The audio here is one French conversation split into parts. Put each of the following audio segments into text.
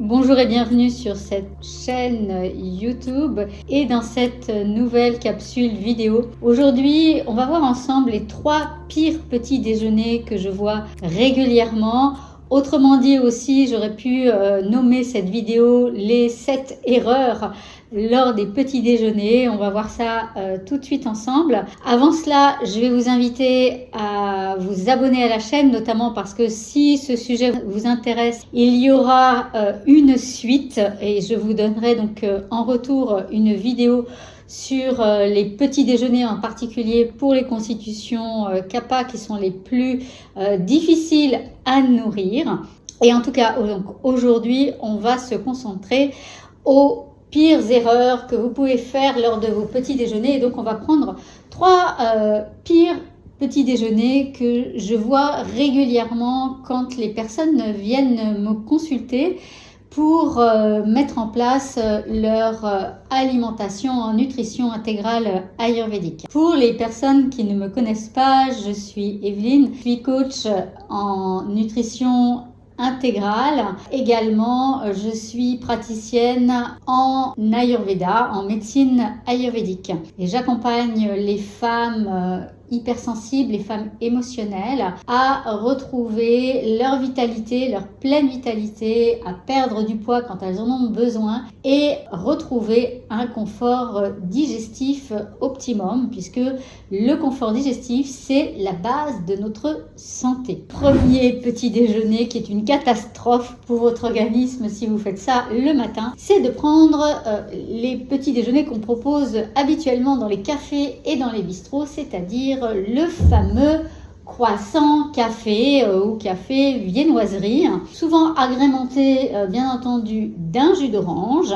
Bonjour et bienvenue sur cette chaîne YouTube et dans cette nouvelle capsule vidéo. Aujourd'hui, on va voir ensemble les 3 pires petits déjeuners que je vois régulièrement. Autrement dit aussi, j'aurais pu nommer cette vidéo les 7 erreurs lors des petits déjeuners. On va voir ça tout de suite ensemble. Avant cela, je vais vous inviter à vous abonner à la chaîne, notamment parce que si ce sujet vous intéresse, il y aura une suite et je vous donnerai donc en retour une vidéo sur les petits déjeuners, en particulier pour les constitutions CAPA qui sont les plus difficiles à nourrir. Et en tout cas, aujourd'hui, on va se concentrer aux pires erreurs que vous pouvez faire lors de vos petits déjeuners. Et donc, on va prendre 3 pires petits déjeuners que je vois régulièrement quand les personnes viennent me consulter pour mettre en place leur alimentation en nutrition intégrale ayurvédique. Pour les personnes qui ne me connaissent pas, je suis Evelyne, je suis coach en nutrition intégrale. Également, je suis praticienne en Ayurveda, en médecine ayurvédique. Et j'accompagne les femmes hypersensibles, les femmes émotionnelles, à retrouver leur vitalité, leur pleine vitalité, à perdre du poids quand elles en ont besoin et retrouver un confort digestif optimum, puisque le confort digestif, c'est la base de notre santé. Premier petit déjeuner qui est une catastrophe pour votre organisme si vous faites ça le matin, c'est de prendre les petits déjeuners qu'on propose habituellement dans les cafés et dans les bistrots, c'est-à-dire le fameux croissant café ou café viennoiserie, souvent agrémenté bien entendu d'un jus d'orange.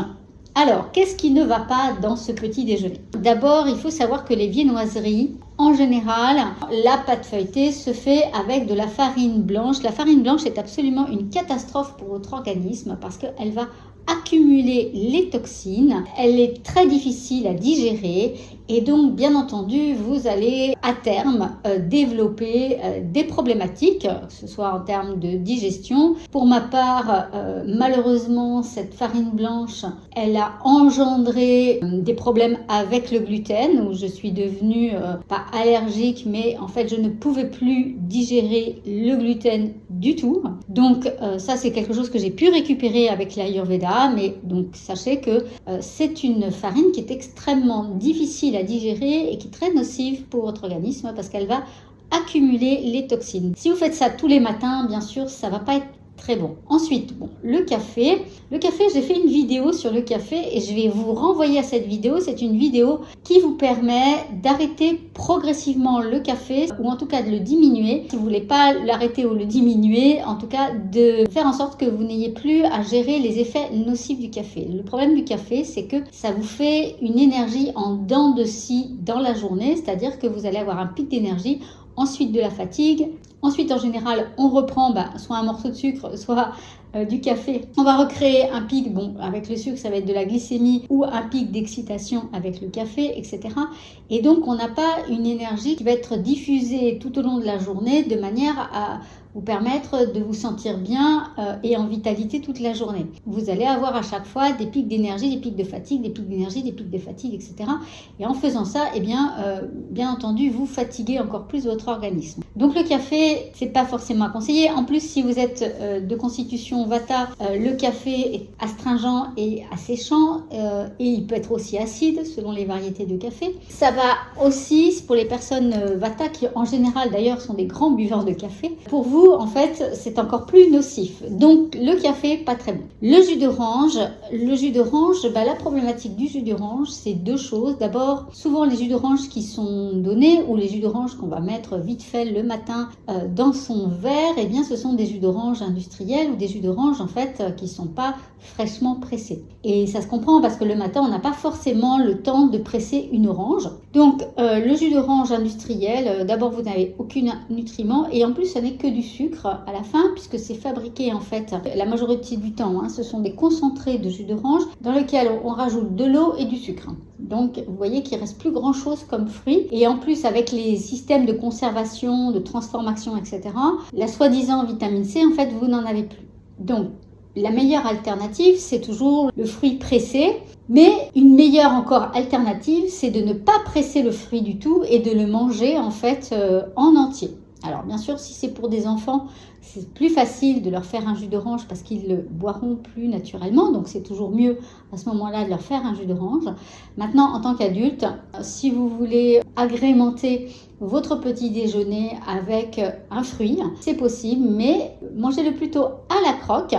Alors, qu'est-ce qui ne va pas dans ce petit déjeuner? D'abord, il faut savoir que les viennoiseries, en général, la pâte feuilletée se fait avec de la farine blanche. La farine blanche est absolument une catastrophe pour votre organisme parce qu'elle va accumuler les toxines, elle est très difficile à digérer et donc bien entendu vous allez à terme développer des problématiques, que ce soit en termes de digestion. Pour ma part, malheureusement cette farine blanche, elle a engendré des problèmes avec le gluten où je suis devenue pas allergique mais en fait je ne pouvais plus digérer le gluten du tout. Donc ça c'est quelque chose que j'ai pu récupérer avec l'Ayurveda. Mais donc sachez que c'est une farine qui est extrêmement difficile à digérer et qui est très nocive pour votre organisme parce qu'elle va accumuler les toxines. Si vous faites ça tous les matins, bien sûr, ça va pas être très bon. Ensuite, le café, j'ai fait une vidéo sur le café et je vais vous renvoyer à cette vidéo. C'est une vidéo qui vous permet d'arrêter progressivement le café ou en tout cas de le diminuer. Si vous voulez pas l'arrêter ou le diminuer, en tout cas de faire en sorte que vous n'ayez plus à gérer les effets nocifs du café. Le problème du café, c'est que ça vous fait une énergie en dents de scie dans la journée, c'est-à-dire que vous allez avoir un pic d'énergie, ensuite de la fatigue. Ensuite, en général, on reprend soit un morceau de sucre, soit du café. On va recréer un pic, avec le sucre, ça va être de la glycémie ou un pic d'excitation avec le café, etc. Et donc, on n'a pas une énergie qui va être diffusée tout au long de la journée de manière à vous permettre de vous sentir bien et en vitalité toute la journée. Vous allez avoir à chaque fois des pics d'énergie, des pics de fatigue, des pics d'énergie, des pics de fatigue, etc. Et en faisant ça, bien entendu, vous fatiguez encore plus votre organisme. Donc le café, c'est pas forcément à conseiller. En plus, si vous êtes de constitution Vata, le café est astringent et asséchant et il peut être aussi acide selon les variétés de café. Ça va aussi pour les personnes Vata qui en général d'ailleurs sont des grands buveurs de café. Pour vous, en fait, c'est encore plus nocif. Donc, le café, pas très bon. Le jus d'orange, la problématique du jus d'orange, c'est 2 choses. D'abord, souvent les jus d'orange qui sont donnés ou les jus d'orange qu'on va mettre vite fait le matin dans son verre, ce sont des jus d'orange industriels ou des jus d'orange, en fait, qui sont pas fraîchement pressés. Et ça se comprend parce que le matin, on n'a pas forcément le temps de presser une orange. Donc, le jus d'orange industriel, d'abord, vous n'avez aucun nutriment et en plus, ça n'est que du sucre à la fin puisque c'est fabriqué en fait la majorité du temps. Ce sont des concentrés de jus d'orange dans lesquels on rajoute de l'eau et du sucre. Donc vous voyez qu'il ne reste plus grand chose comme fruit et en plus avec les systèmes de conservation, de transformation, etc. la soi-disant vitamine C, en fait vous n'en avez plus. Donc la meilleure alternative, c'est toujours le fruit pressé. Mais une meilleure encore alternative, c'est de ne pas presser le fruit du tout et de le manger en fait en entier. Alors bien sûr, si c'est pour des enfants, c'est plus facile de leur faire un jus d'orange parce qu'ils le boiront plus naturellement. Donc c'est toujours mieux à ce moment-là de leur faire un jus d'orange. Maintenant, en tant qu'adulte, si vous voulez agrémenter votre petit déjeuner avec un fruit, c'est possible, mais mangez-le plutôt à la croque.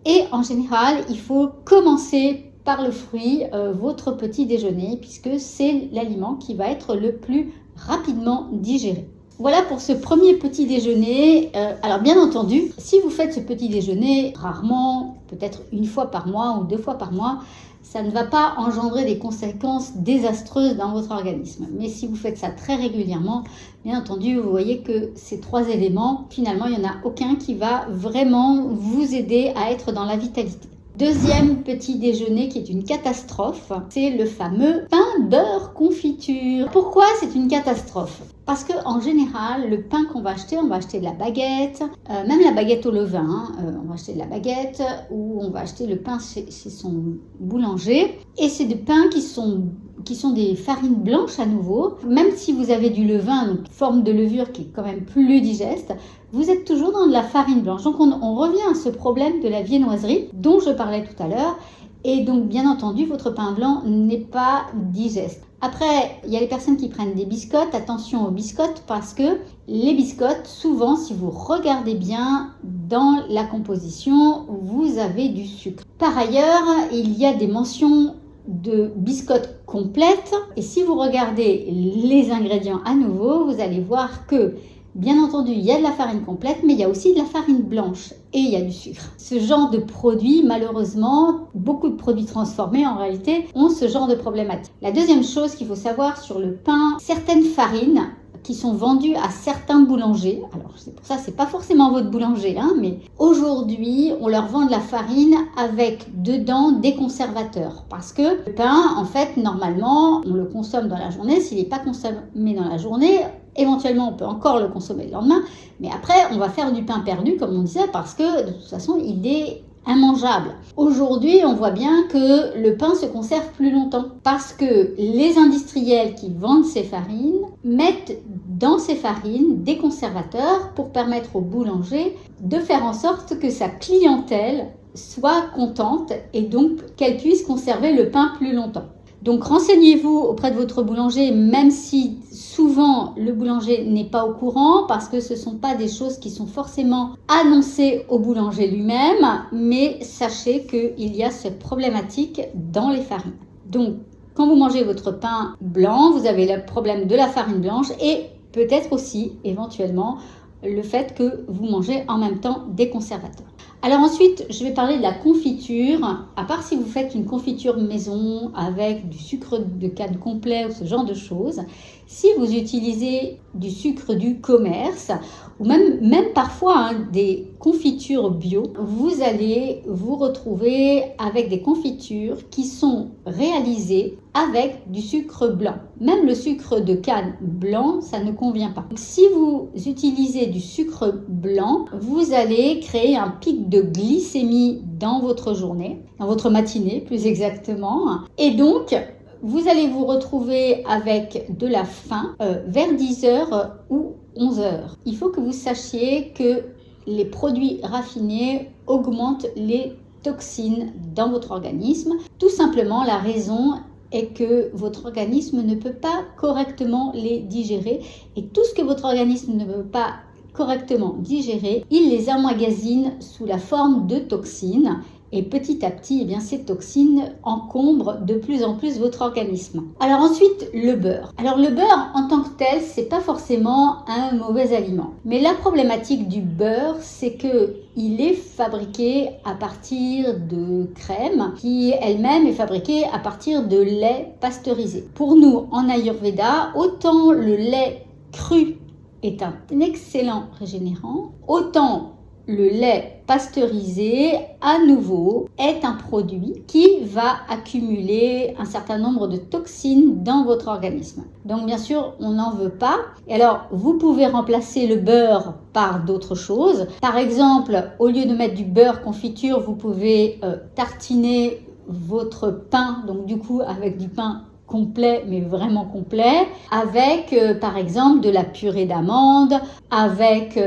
Et en général, il faut commencer par le fruit, votre petit déjeuner, puisque c'est l'aliment qui va être le plus rapidement digéré. Voilà pour ce premier petit déjeuner. Alors bien entendu, si vous faites ce petit déjeuner rarement, peut-être une fois par mois ou 2 fois par mois, ça ne va pas engendrer des conséquences désastreuses dans votre organisme. Mais si vous faites ça très régulièrement, bien entendu, vous voyez que ces 3 éléments, finalement, il n'y en a aucun qui va vraiment vous aider à être dans la vitalité. Deuxième petit déjeuner qui est une catastrophe, c'est le fameux pain beurre confiture. Pourquoi c'est une catastrophe? Parce qu'en général, le pain qu'on va acheter, on va acheter de la baguette, même la baguette au levain, on va acheter de la baguette ou on va acheter le pain chez son boulanger. Et c'est des pains qui sont des farines blanches à nouveau. Même si vous avez du levain, donc forme de levure qui est quand même plus digeste, vous êtes toujours dans de la farine blanche. Donc on revient à ce problème de la viennoiserie dont je parlais tout à l'heure. Et donc bien entendu, votre pain blanc n'est pas digeste. Après, il y a les personnes qui prennent des biscottes. Attention aux biscottes parce que les biscottes, souvent, si vous regardez bien dans la composition, vous avez du sucre. Par ailleurs, il y a des mentions de biscottes complètes. Et si vous regardez les ingrédients à nouveau, vous allez voir que, bien entendu, il y a de la farine complète, mais il y a aussi de la farine blanche et il y a du sucre. Ce genre de produits, malheureusement, beaucoup de produits transformés en réalité, ont ce genre de problématique. La deuxième chose qu'il faut savoir sur le pain, certaines farines qui sont vendues à certains boulangers, alors c'est pour ça c'est pas forcément votre boulanger, mais aujourd'hui on leur vend de la farine avec dedans des conservateurs parce que le pain en fait normalement on le consomme dans la journée, s'il n'est pas consommé dans la journée, éventuellement on peut encore le consommer le lendemain, mais après on va faire du pain perdu comme on disait parce que de toute façon il est immangeable. Aujourd'hui, on voit bien que le pain se conserve plus longtemps parce que les industriels qui vendent ces farines mettent dans ces farines des conservateurs pour permettre au boulanger de faire en sorte que sa clientèle soit contente et donc qu'elle puisse conserver le pain plus longtemps. Donc renseignez-vous auprès de votre boulanger, même si souvent le boulanger n'est pas au courant, parce que ce ne sont pas des choses qui sont forcément annoncées au boulanger lui-même, mais sachez qu'il y a cette problématique dans les farines. Donc quand vous mangez votre pain blanc, vous avez le problème de la farine blanche et peut-être aussi éventuellement le fait que vous mangez en même temps des conservateurs. Alors ensuite, je vais parler de la confiture. À part si vous faites une confiture maison avec du sucre de canne complet ou ce genre de choses, si vous utilisez du sucre du commerce ou même parfois des confitures bio, vous allez vous retrouver avec des confitures qui sont réalisées avec du sucre blanc. Même le sucre de canne blanc, ça ne convient pas. Si vous utilisez du sucre blanc, vous allez créer un pic de glycémie dans votre journée, dans votre matinée plus exactement. Et donc, vous allez vous retrouver avec de la faim vers 10h ou 11h. Il faut que vous sachiez que les produits raffinés augmentent les toxines dans votre organisme. Tout simplement, la raison est que votre organisme ne peut pas correctement les digérer. Et tout ce que votre organisme ne peut pas correctement digérer, il les emmagasine sous la forme de toxines. Et petit à petit, ces toxines encombrent de plus en plus votre organisme. Alors ensuite, le beurre. Alors le beurre en tant que tel, c'est pas forcément un mauvais aliment. Mais la problématique du beurre, c'est que il est fabriqué à partir de crème qui elle-même est fabriquée à partir de lait pasteurisé. Pour nous, en Ayurveda, autant le lait cru est un excellent régénérant, autant le lait pasteurisé, à nouveau, est un produit qui va accumuler un certain nombre de toxines dans votre organisme. Donc bien sûr, on n'en veut pas. Et alors, vous pouvez remplacer le beurre par d'autres choses. Par exemple, au lieu de mettre du beurre confiture, vous pouvez tartiner votre pain, donc du coup avec du pain complet, mais vraiment complet, avec par exemple de la purée d'amande, avec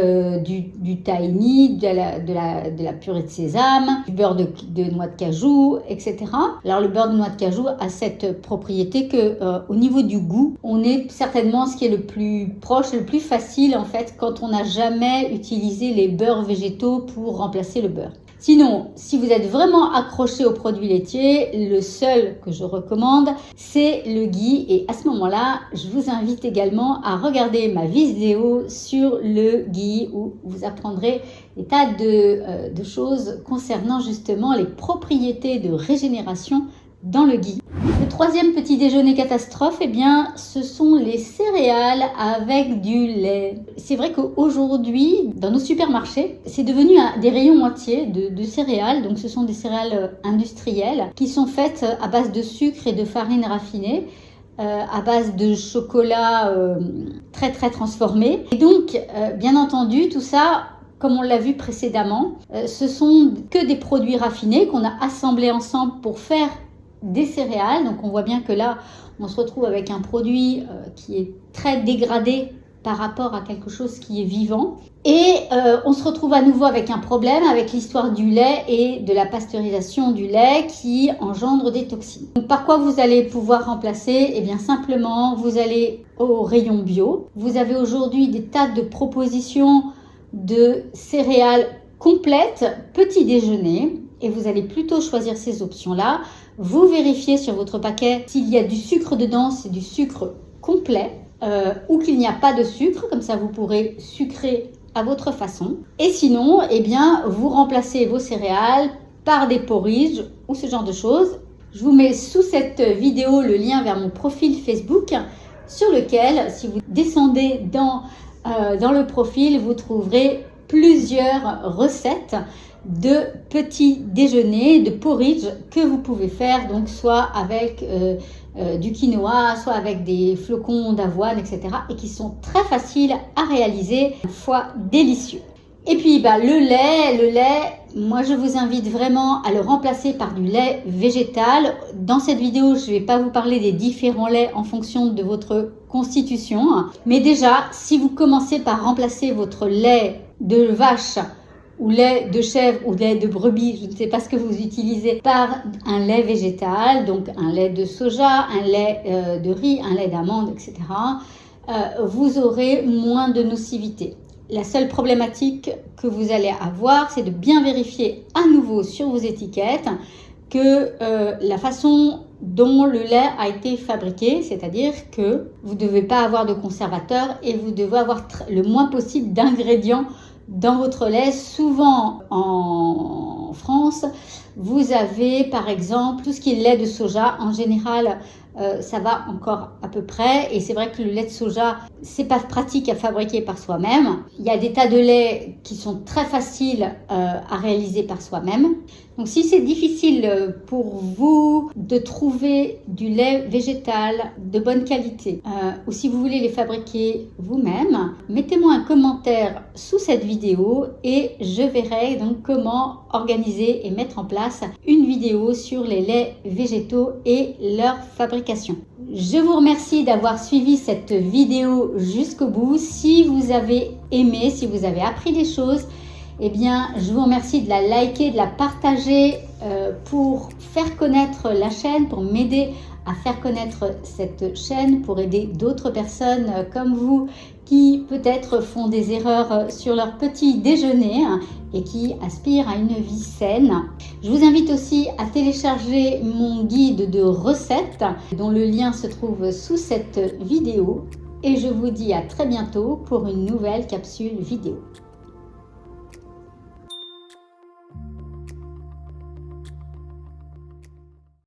du tahini, de la purée de sésame, du beurre de noix de cajou, etc. Alors le beurre de noix de cajou a cette propriété que au niveau du goût, on est certainement ce qui est le plus proche, le plus facile en fait quand on n'a jamais utilisé les beurres végétaux pour remplacer le beurre. Sinon, si vous êtes vraiment accroché aux produits laitiers, le seul que je recommande, c'est le ghee. Et à ce moment-là, je vous invite également à regarder ma vidéo sur le ghee où vous apprendrez des tas de choses concernant justement les propriétés de régénération dans le ghee. Le troisième petit déjeuner catastrophe, eh bien, ce sont les céréales avec du lait. C'est vrai qu'aujourd'hui, dans nos supermarchés, c'est devenu des rayons entiers de céréales. Donc, ce sont des céréales industrielles qui sont faites à base de sucre et de farine raffinée, à base de chocolat très très transformé. Et donc, bien entendu, tout ça, comme on l'a vu précédemment, ce sont que des produits raffinés qu'on a assemblés ensemble pour faire des céréales. Donc on voit bien que là on se retrouve avec un produit qui est très dégradé par rapport à quelque chose qui est vivant, et on se retrouve à nouveau avec un problème avec l'histoire du lait et de la pasteurisation du lait qui engendre des toxines. Donc par quoi vous allez pouvoir remplacer? Eh bien simplement vous allez au rayon bio. Vous avez aujourd'hui des tas de propositions de céréales complètes petit déjeuner, et vous allez plutôt choisir ces options-là. Vous vérifiez sur votre paquet s'il y a du sucre dedans, c'est du sucre complet, ou qu'il n'y a pas de sucre, comme ça vous pourrez sucrer à votre façon. Et sinon, eh bien, vous remplacez vos céréales par des porridge ou ce genre de choses. Je vous mets sous cette vidéo le lien vers mon profil Facebook, sur lequel, si vous descendez dans le profil, vous trouverez plusieurs recettes de petits déjeuners, de porridge que vous pouvez faire, donc soit avec du quinoa, soit avec des flocons d'avoine, etc. et qui sont très faciles à réaliser, une fois délicieux. Et puis le lait, moi je vous invite vraiment à le remplacer par du lait végétal. Dans cette vidéo, je ne vais pas vous parler des différents laits en fonction de votre constitution, mais déjà, si vous commencez par remplacer votre lait de vache ou lait de chèvre ou lait de brebis, je ne sais pas ce que vous utilisez, par un lait végétal, donc un lait de soja, un lait de riz, un lait d'amande, etc., vous aurez moins de nocivité. La seule problématique que vous allez avoir, c'est de bien vérifier à nouveau sur vos étiquettes que la façon dont le lait a été fabriqué, c'est-à-dire que vous ne devez pas avoir de conservateur et vous devez avoir le moins possible d'ingrédients dans votre lait. Souvent en France, vous avez par exemple tout ce qui est lait de soja. En général, ça va encore à peu près, et c'est vrai que le lait de soja, c'est pas pratique à fabriquer par soi-même. Il y a des tas de laits qui sont très faciles à réaliser par soi-même. Donc si c'est difficile pour vous de trouver du lait végétal de bonne qualité, ou si vous voulez les fabriquer vous-même, mettez-moi un commentaire sous cette vidéo et je verrai donc comment organiser et mettre en place une vidéo sur les laits végétaux et leur fabrication. Je vous remercie d'avoir suivi cette vidéo jusqu'au bout. Si vous avez aimé, si vous avez appris des choses, eh bien, je vous remercie de la liker, de la partager pour faire connaître la chaîne, pour m'aider à faire connaître cette chaîne, pour aider d'autres personnes comme vous qui peut-être font des erreurs sur leur petit déjeuner et qui aspirent à une vie saine. Je vous invite aussi à télécharger mon guide de recettes dont le lien se trouve sous cette vidéo, et je vous dis à très bientôt pour une nouvelle capsule vidéo.